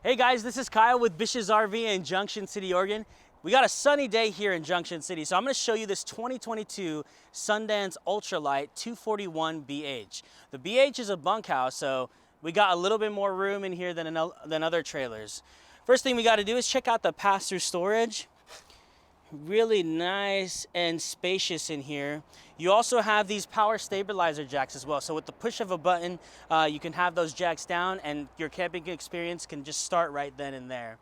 Hey guys, this is Kyle with BISH'S RV in Junction City, Oregon. We got a sunny day here in Junction City, so I'm going to show you this 2022 Sundance Ultra-Lite 241 BH. The BH is a bunkhouse, so we got a little bit more room in here than other trailers. First thing we got to do is check out the pass-through storage. Really nice and spacious in here. You also have these power stabilizer jacks as well. So with the push of a button, you can have those jacks down and your camping experience can just start right then and there.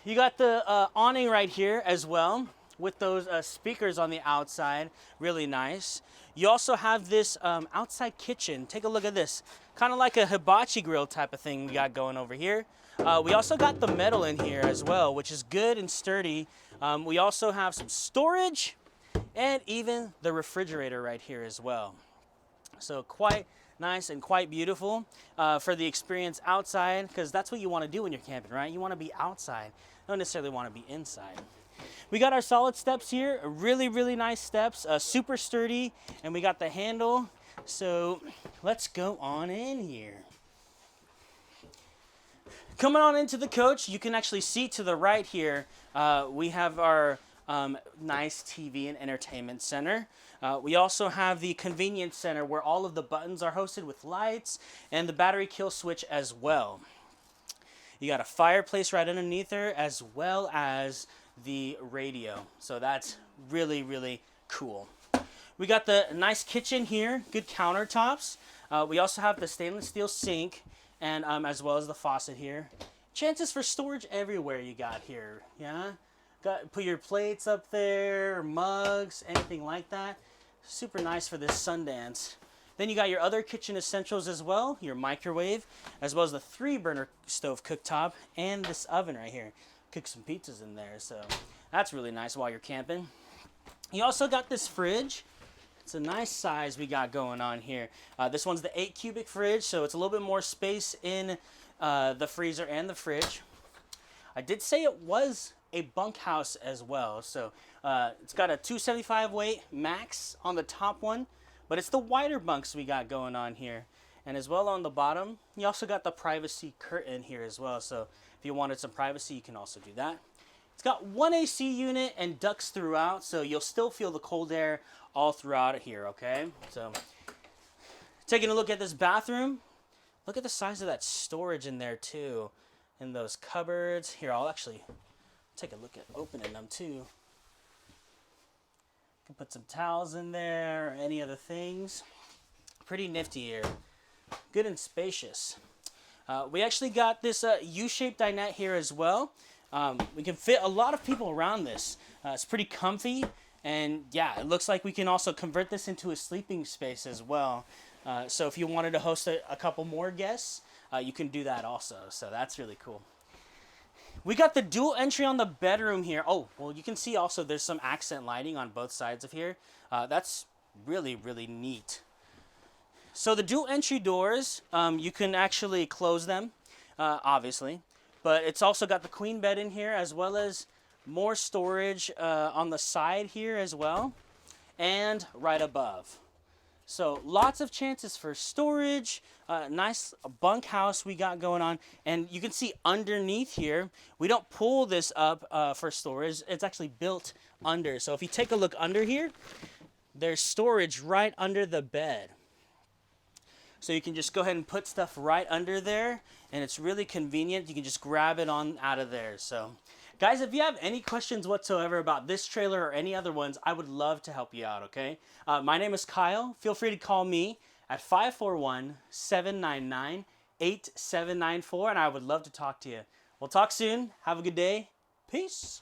You got the awning right here as well with those speakers on the outside, really nice. You also have this outside kitchen. Take a look at this. Kind of like a hibachi grill type of thing we got going over here. We also got the metal in here as well, which is good and sturdy. We also have some storage and even the refrigerator right here as well. So quite nice and quite beautiful for the experience outside, because that's what you want to do when you're camping, right? You want to be outside, you don't necessarily want to be inside. We got our solid steps here, really nice steps, super sturdy, and we got the handle. So let's go on in here. Coming on into the coach, you can actually see to the right here, we have our nice TV and entertainment center. We also have the convenience center where all of the buttons are hosted with lights and the battery kill switch as well. You got a fireplace right underneath there as well as the radio. So that's really cool. We got the nice kitchen here, good countertops. We also have the stainless steel sink and as well as the faucet here. Chances for storage everywhere you got here, yeah? Put your plates up there, mugs, anything like that. Super nice for this Sundance. Then you got your other kitchen essentials as well, your microwave, as well as the 3-burner stove cooktop and this oven right here. Cook some pizzas in there, so that's really nice while you're camping. You also got this fridge. It's a nice size we got going on here. This one's the 8 cubic fridge, so it's a little bit more space in the freezer and the fridge. I did say it was a bunkhouse as well, so it's got a 275 weight max on the top one, but it's the wider bunks we got going on here. And as well on the bottom, you also got the privacy curtain here as well, so if you wanted some privacy, you can also do that. It's got one AC unit and ducts throughout, so you'll still feel the cold air all throughout it here, okay? So, taking a look at this bathroom, look at the size of that storage in there too. And those cupboards. Here, I'll actually take a look at opening them too. You can put some towels in there or any other things. Pretty nifty here. Good and spacious. We actually got this U-shaped dinette here as well. We can fit a lot of people around this. It's pretty comfy, and yeah, it looks like we can also convert this into a sleeping space as well. So if you wanted to host a couple more guests, you can do that also. So that's really cool. We got the dual entry on the bedroom here. Oh, well, you can see also there's some accent lighting on both sides of here. That's really neat. So the dual entry doors, you can actually close them, obviously. But it's also got the queen bed in here as well as more storage on the side here as well and right above. So lots of chances for storage, nice bunkhouse we got going on. And you can see underneath here, we don't pull this up for storage. It's actually built under. So if you take a look under here, there's storage right under the bed. So you can just go ahead and put stuff right under there, and it's really convenient. You can just grab it on out of there. So guys, if you have any questions whatsoever about this trailer or any other ones, I would love to help you out, okay? My name is Kyle. Feel free to call me at 541-799-8794, and I would love to talk to you. We'll talk soon. Have a good day. Peace.